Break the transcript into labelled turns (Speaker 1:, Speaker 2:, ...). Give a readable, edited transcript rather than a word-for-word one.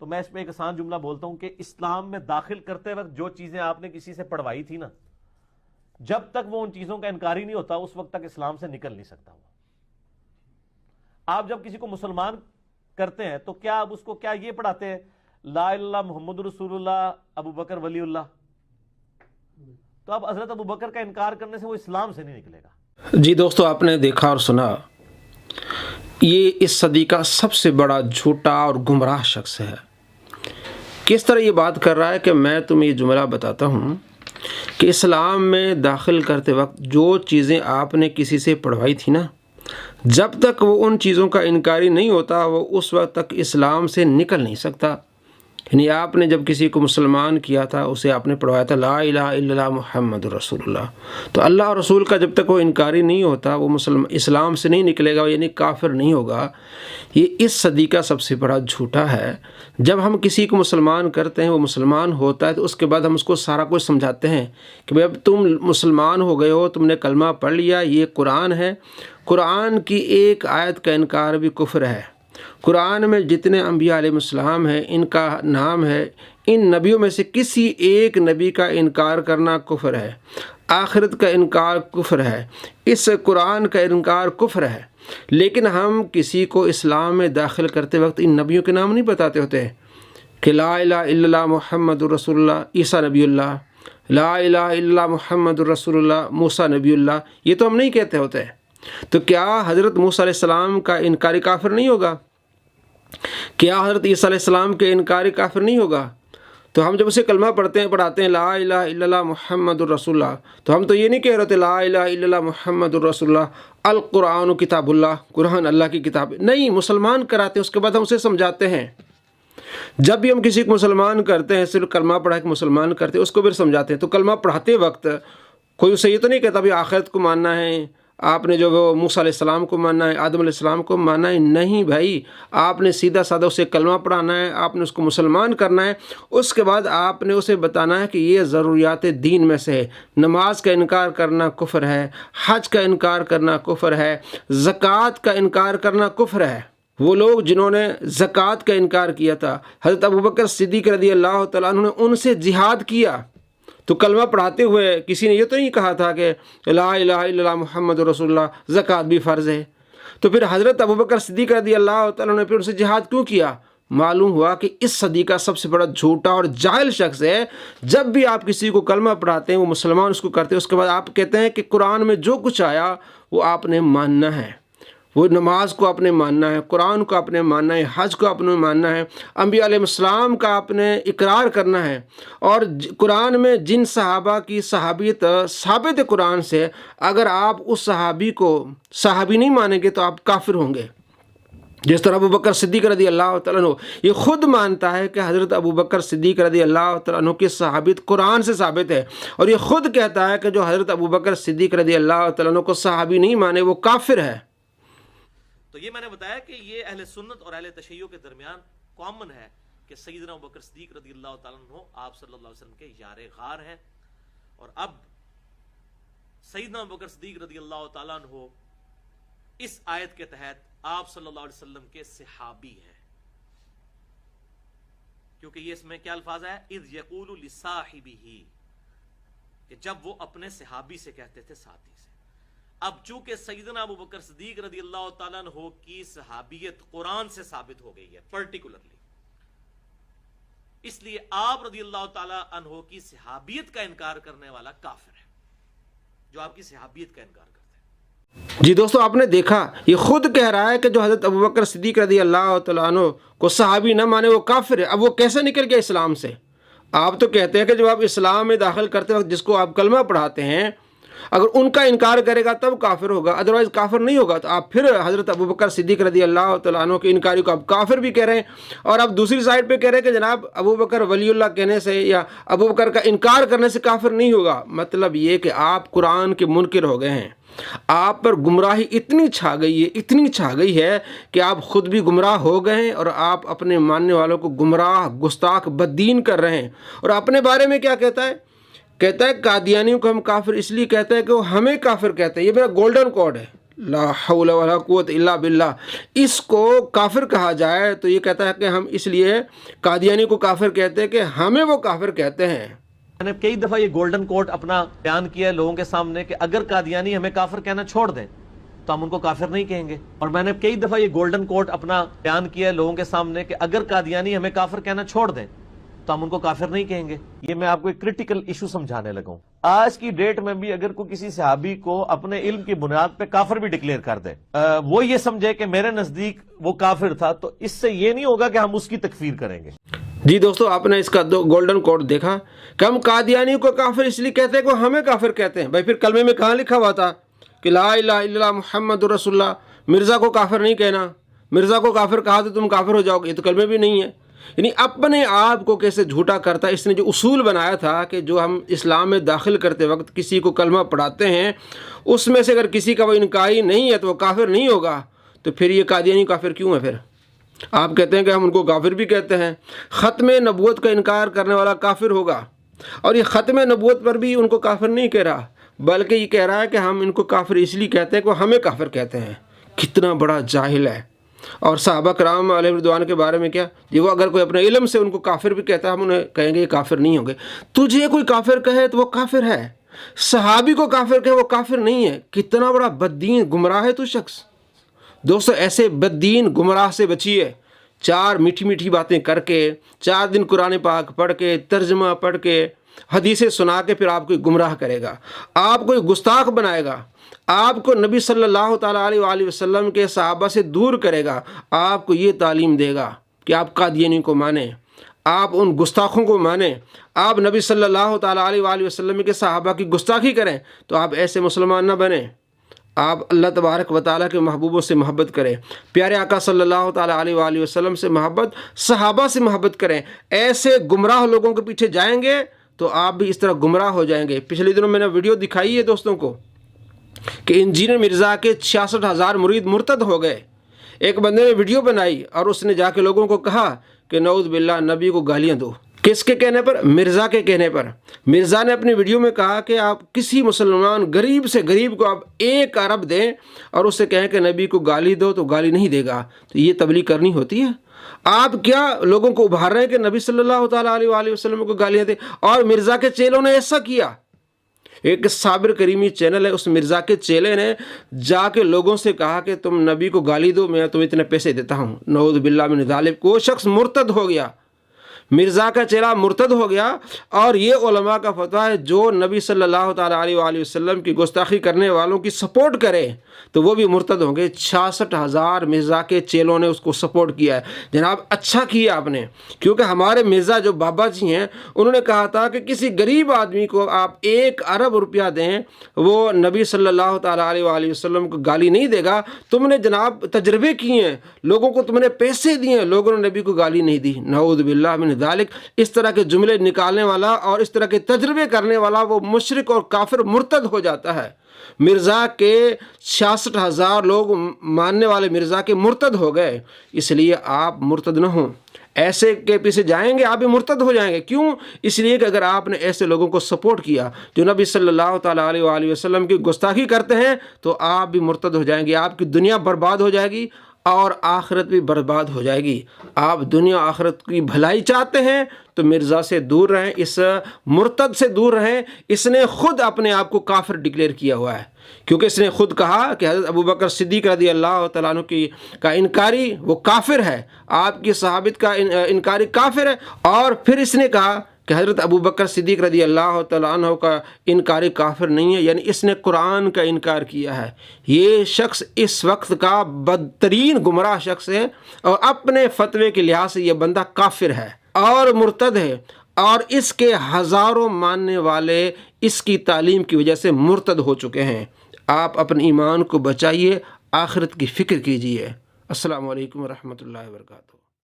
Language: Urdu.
Speaker 1: تو میں اس پہ ایک آسان جملہ بولتا ہوں کہ اسلام میں داخل کرتے وقت جو چیزیں آپ نے کسی سے پڑھوائی تھی نا، جب تک وہ ان چیزوں کا انکاری نہیں ہوتا اس وقت تک اسلام سے نکل نہیں سکتا وہ۔ آپ جب کسی کو مسلمان کرتے ہیں تو کیا آپ اس کو کیا یہ پڑھاتے ہیں لا الہ الا اللہ محمد رسول اللہ ابو بکر ولی اللہ؟ تو اب حضرت ابو بکر کا انکار کرنے سے وہ اسلام سے نہیں نکلے گا۔
Speaker 2: جی دوستو، آپ نے دیکھا اور سنا، یہ اس صدی کا سب سے بڑا جھوٹا اور گمراہ شخص ہے۔ کس طرح یہ بات کر رہا ہے کہ میں تمہیں یہ جملہ بتاتا ہوں کہ اسلام میں داخل کرتے وقت جو چیزیں آپ نے کسی سے پڑھوائی تھی نا، جب تک وہ ان چیزوں کا انکاری نہیں ہوتا وہ اس وقت تک اسلام سے نکل نہیں سکتا۔ یعنی آپ نے جب کسی کو مسلمان کیا تھا، اسے آپ نے پڑھوایا تھا لا الہ الا اللہ محمد رسول اللہ، تو اللہ اور رسول کا جب تک وہ انکاری نہیں ہوتا وہ اسلام سے نہیں نکلے گا، یعنی کافر نہیں ہوگا۔ یہ اس صدی کا سب سے بڑا جھوٹا ہے۔ جب ہم کسی کو مسلمان کرتے ہیں، وہ مسلمان ہوتا ہے، تو اس کے بعد ہم اس کو سارا کچھ سمجھاتے ہیں کہ بھائی اب تم مسلمان ہو گئے ہو، تم نے کلمہ پڑھ لیا، یہ قرآن ہے، قرآن کی ایک آیت کا انکار بھی کفر ہے۔ قرآن میں جتنے انبیاء علیہ السلام ہیں ان کا نام ہے، ان نبیوں میں سے کسی ایک نبی کا انکار کرنا کفر ہے، آخرت کا انکار کفر ہے، اس قرآن کا انکار کفر ہے۔ لیکن ہم کسی کو اسلام میں داخل کرتے وقت ان نبیوں کے نام نہیں بتاتے ہوتے کہ لا الہ الا اللہ محمد رسول اللہ عیسیٰ نبی اللہ، لا الہ الا اللہ محمد رسول اللہ موسیٰ نبی اللہ، یہ تو ہم نہیں کہتے ہوتے۔ تو کیا حضرت موسیٰ علیہ السلام کا انکاری کافر نہیں ہوگا؟ کیا حضرت عیسیٰ علیہ السلام کے انکاری کافر نہیں ہوگا؟ تو ہم جب اسے کلمہ پڑھاتے ہیں لا الہ الا اللہ محمد الرسول اللہ، تو ہم تو یہ نہیں کہہ رہے تھے لا الہ الا اللہ محمد الرسول اللہ القرآن کتاب اللہ، قرآن اللہ کی کتاب نہیں، مسلمان کراتے ہیں، اس کے بعد ہم اسے سمجھاتے ہیں۔ جب بھی ہم کسی کو مسلمان کرتے ہیں، صرف کلمہ پڑھا کے مسلمان کرتے ہیں، اس کو پھر سمجھاتے ہیں۔ تو کلمہ پڑھاتے وقت کوئی اسے یہ تو نہیں کہتا بھی آخرت کو ماننا ہے، آپ نے جو وہ موسیٰ علیہ السلام کو ماننا ہے، آدم علیہ السلام کو ماننا ہے، نہیں بھائی، آپ نے سیدھا سادہ اسے کلمہ پڑھانا ہے، آپ نے اس کو مسلمان کرنا ہے، اس کے بعد آپ نے اسے بتانا ہے کہ یہ ضروریات دین میں سے ہے۔ نماز کا انکار کرنا کفر ہے، حج کا انکار کرنا کفر ہے، زکوٰۃ کا انکار کرنا کفر ہے۔ وہ لوگ جنہوں نے زکوٰۃ کا انکار کیا تھا، حضرت ابوبکر صدیق رضی اللہ تعالیٰ عنہ نے ان سے جہاد کیا۔ تو کلمہ پڑھاتے ہوئے کسی نے یہ تو نہیں کہا تھا کہ لا الہ الا اللہ محمد رسول اللہ، زکوٰۃ بھی فرض ہے۔ تو پھر حضرت ابوبکر صدیق رضی اللہ تعالیٰ نے پھر ان سے جہاد کیوں کیا؟ معلوم ہوا کہ اس صدی کا سب سے بڑا جھوٹا اور جاہل شخص ہے۔ جب بھی آپ کسی کو کلمہ پڑھاتے ہیں، وہ مسلمان اس کو کرتے ہیں، اس کے بعد آپ کہتے ہیں کہ قرآن میں جو کچھ آیا وہ آپ نے ماننا ہے، وہ نماز کو آپ نے ماننا ہے، قرآن کو آپ نے ماننا ہے، حج کو آپ نے ماننا ہے، انبیاء علیہ السلام کا آپ نے اقرار کرنا ہے، اور قرآن میں جن صحابہ کی صحابیت ثابت ہے قرآن سے، اگر آپ اس صحابی کو صحابی نہیں مانیں گے تو آپ کافر ہوں گے۔ جس طرح ابوبکر صدیق رضی اللہ تعالیٰ عنہ یہ خود مانتا ہے کہ حضرت ابوبکر صدیق رضی اللہ تعالیٰ عنہ کی صحابیت قرآن سے ثابت ہے، اور یہ خود کہتا ہے کہ جو حضرت ابوبکر صدیق رضی اللہ تعالیٰ عنہ کو صحابی نہیں مانے وہ کافر ہے۔
Speaker 1: تو یہ میں نے بتایا کہ یہ اہل سنت اور اہل تشیع کے درمیان کامن ہے کہ سیدنا ابوبکر صدیق رضی اللہ تعالیٰ عنہ آپ صلی اللہ علیہ وسلم کے یار غار ہیں، اور اب سیدنا ابوبکر صدیق رضی اللہ تعالیٰ عنہ اس آیت کے تحت آپ صلی اللہ علیہ وسلم کے صحابی ہیں، کیونکہ یہ اس میں کیا الفاظ ہے اذ یقول لصاحبہ، کہ جب وہ اپنے صحابی سے کہتے تھے، ساتھی سے۔ اب چونکہ سیدنا ابوبکر صدیق رضی اللہ تعالیٰ عنہ کی صحابیت قرآن سے ثابت ہو گئی ہے پرٹیکولرلی، اس لیے آپ رضی اللہ تعالیٰ عنہ کی صحابیت کا انکار کرنے والا کافر ہے، جو آپ کی صحابیت کا انکار کرتا ہے۔
Speaker 2: جی دوستو، آپ نے دیکھا یہ خود کہہ رہا ہے کہ جو حضرت ابوبکر صدیق رضی اللہ تعالیٰ عنہ کو صحابی نہ مانے وہ کافر ہے۔ اب وہ کیسے نکل گیا اسلام سے؟ آپ تو کہتے ہیں کہ جب آپ اسلام میں داخل کرتے وقت جس کو آپ کلمہ پڑھاتے ہیں، اگر ان کا انکار کرے گا تب کافر ہوگا، ادروائز کافر نہیں ہوگا۔ تو آپ پھر حضرت ابوبکر صدیق رضی اللہ تعالیٰ عنہ کے انکاری کو آپ کافر بھی کہہ رہے ہیں، اور آپ دوسری سائڈ پہ کہہ رہے ہیں کہ جناب ابوبکر ولی اللہ کہنے سے یا ابوبکر کا انکار کرنے سے کافر نہیں ہوگا۔ مطلب یہ کہ آپ قرآن کے منکر ہو گئے ہیں، آپ پر گمراہی اتنی چھا گئی ہے کہ آپ خود بھی گمراہ ہو گئے ہیں، اور آپ اپنے ماننے والوں کو گمراہ، گستاخ، بددین کر رہے ہیں۔ اور اپنے بارے میں کیا کہتا ہے قادیانیوں کو ہم کافر اس لیے کہتے ہیں کہ وہ ہمیں کافر کہتے ہیں۔ یہ میرا گولڈن کوڈ ہے، لا حول ولا قوت الا باللہ، اس کو کافر کہا جائے تو یہ کہتا ہے کہ ہم اس لیے قادیانی کو کافر کہتے ہیں کہ ہمیں وہ کافر کہتے ہیں۔
Speaker 1: میں نے کئی دفعہ یہ گولڈن کوٹ اپنا بیان کیا ہے لوگوں کے سامنے کہ اگر قادیانی ہمیں کافر کہنا چھوڑ دیں تو ہم ان کو کافر نہیں کہیں گے، اور میں نے کئی دفعہ یہ گولڈن کوٹ اپنا بیان کیا ہے لوگوں کے سامنے کہ اگر قادیانی ہمیں کافر کہنا چھوڑ دیں تو ہم ان کو کافر نہیں کہیں گے۔ یہ میں آپ کو ایک کریٹیکل ایشو سمجھانے لگا ہوں۔ آج کی ڈیٹ میں بھی اگر کوئی کسی صحابی کو اپنے علم کی بنیاد پہ کافر بھی ڈکلیئر کر دے، وہ یہ سمجھے کہ میرے نزدیک وہ کافر تھا، تو اس سے یہ نہیں ہوگا کہ ہم اس کی تکفیر کریں گے۔
Speaker 2: جی دوستو، آپ نے اس کا گولڈن کوڈ دیکھا کہ ہم قادیانی کو کافر اس لیے کہتے ہیں کہ ہمیں کافر کہتے ہیں۔ بھائی پھر کلمے میں کہاں لکھا ہوا تھا کہ لا الہ الا اللہ محمد رسول اللہ؟ مرزا کو کافر نہیں کہنا، مرزا کو کافر کہا تو تم کافر ہو جاؤ گے، یہ تو کلمے بھی نہیں ہے۔ یعنی اپنے آپ کو کیسے جھوٹا کرتا ہے۔ اس نے جو اصول بنایا تھا کہ جو ہم اسلام میں داخل کرتے وقت کسی کو کلمہ پڑھاتے ہیں، اس میں سے اگر کسی کا وہ انکاری نہیں ہے تو وہ کافر نہیں ہوگا، تو پھر یہ قادیانی کافر کیوں ہے؟ پھر آپ کہتے ہیں کہ ہم ان کو کافر بھی کہتے ہیں۔ ختم نبوت کا انکار کرنے والا کافر ہوگا، اور یہ ختم نبوت پر بھی ان کو کافر نہیں کہہ رہا، بلکہ یہ کہہ رہا ہے کہ ہم ان کو کافر اس لیے کہتے ہیں کہ وہ ہمیں کافر کہتے ہیں۔ کتنا بڑا جاہل ہے۔ اور صحابہ کرام علیہ رضوان کے بارے میں کیا جی، وہ اگر کوئی اپنے علم سے ان کو کافر بھی کہتا ہے، ہم انہیں کہیں گے یہ کافر نہیں ہوں گے۔ تجھے کوئی کافر کہے تو وہ کافر ہے، صحابی کو کافر کہے وہ کافر نہیں ہے۔ کتنا بڑا بددین گمراہ ہے تو شخص۔ دوستو، ایسے بددین گمراہ سے بچیے۔ چار میٹھی میٹھی باتیں کر کے، 4 دن قرآن پاک پڑھ کے، ترجمہ پڑھ کے، حدیثیں سنا کے پھر آپ کو گمراہ کرے گا، آپ کو گستاخ بنائے گا، آپ کو نبی صلی اللہ تعالیٰ علیہ وآلہ وسلم کے صحابہ سے دور کرے گا، آپ کو یہ تعلیم دے گا کہ آپ قادیانی کو مانیں، آپ ان گستاخوں کو مانیں، آپ نبی صلی اللہ تعالیٰ علیہ وآلہ وسلم کے صحابہ کی گستاخی کریں، تو آپ ایسے مسلمان نہ بنیں۔ آپ اللہ تبارک و تعالیٰ کے محبوبوں سے محبت کریں، پیارے آقا صلی اللہ تعالیٰ علیہ وآلہ وسلم سے محبت، صحابہ سے محبت کریں۔ ایسے گمراہ لوگوں کے پیچھے جائیں گے تو آپ بھی اس طرح گمراہ ہو جائیں گے۔ پچھلے دنوں میں نے ویڈیو دکھائی ہے دوستوں کو کہ انجینئر مرزا کے 66,000 مرید مرتد ہو گئے۔ ایک بندے نے ویڈیو بنائی اور اس نے جا کے لوگوں کو کہا کہ نعوذ باللہ نبی کو گالیاں دو۔ کس کے کہنے پر؟ مرزا کے کہنے پر۔ مرزا نے اپنی ویڈیو میں کہا کہ آپ کسی مسلمان غریب سے غریب کو آپ 1 ارب دیں اور اس سے کہیں کہ نبی کو گالی دو تو گالی نہیں دے گا، تو یہ تبلیغ کرنی ہوتی ہے؟ آپ کیا لوگوں کو ابھار رہے ہیں کہ نبی صلی اللہ تعالیٰ علیہ وآلہ وسلم کو گالیاں دیں؟ اور مرزا کے چیلوں نے ایسا کیا۔ ایک صابر کریمی چینل ہے، اس مرزا کے چیلے نے جا کے لوگوں سے کہا کہ تم نبی کو گالی دو، میں تمہیں اتنے پیسے دیتا ہوں۔ نعوذ باللہ من ذالک، وہ شخص مرتد ہو گیا، مرزا کا چیلا مرتد ہو گیا۔ اور یہ علماء کا فتویٰ ہے جو نبی صلی اللہ تعالیٰ علیہ وآلہ وسلم کی گستاخی کرنے والوں کی سپورٹ کرے تو وہ بھی مرتد ہوں گے۔ 66,000 مرزا کے چیلوں نے اس کو سپورٹ کیا ہے۔ جناب اچھا کیا آپ نے، کیونکہ ہمارے مرزا جو بابا جی ہیں انہوں نے کہا تھا کہ کسی غریب آدمی کو آپ 1 ارب روپیہ دیں، وہ نبی صلی اللہ تعالیٰ علیہ وآلہ وسلم کو گالی نہیں دے گا۔ تم نے جناب تجربے کیے ہیں، لوگوں کو تم نے پیسے دیے ہیں، لوگوں نے نبی کو گالی نہیں دی۔ نعوذ باللہ من ذالک، اس طرح کے جملے نکالنے والا اور اس طرح کے تجربے کرنے والا وہ مشرک اور کافر مرتد ہو جاتا ہے۔ مرزا کے 66,000 لوگ ماننے والے مرزا کے مرتد ہو گئے، اس لیے آپ مرتد نہ ہوں۔ ایسے کے پیچھے جائیں گے آپ بھی مرتد ہو جائیں گے۔ کیوں؟ اس لیے کہ اگر آپ نے ایسے لوگوں کو سپورٹ کیا جو نبی صلی اللہ تعالیٰ علیہ وآلہ وسلم کی گستاخی کرتے ہیں تو آپ بھی مرتد ہو جائیں گے، آپ کی دنیا برباد ہو جائے گی اور آخرت بھی برباد ہو جائے گی۔ آپ دنیا آخرت کی بھلائی چاہتے ہیں تو مرزا سے دور رہیں، اس مرتد سے دور رہیں۔ اس نے خود اپنے آپ کو کافر ڈکلیئر کیا ہوا ہے، کیونکہ اس نے خود کہا کہ حضرت ابوبکر صدیق رضی اللہ تعالیٰ عنہ کا انکاری وہ کافر ہے، آپ کی صحابت کا انکاری کافر ہے۔ اور پھر اس نے کہا کہ حضرت ابوبکر صدیق رضی اللہ تعالیٰ عنہ کا انکاری کافر نہیں ہے، یعنی اس نے قرآن کا انکار کیا ہے۔ یہ شخص اس وقت کا بدترین گمراہ شخص ہے، اور اپنے فتوے کے لحاظ سے یہ بندہ کافر ہے اور مرتد ہے، اور اس کے ہزاروں ماننے والے اس کی تعلیم کی وجہ سے مرتد ہو چکے ہیں۔ آپ اپنے ایمان کو بچائیے، آخرت کی فکر کیجیے۔ السلام علیکم ورحمۃ اللہ وبرکاتہ۔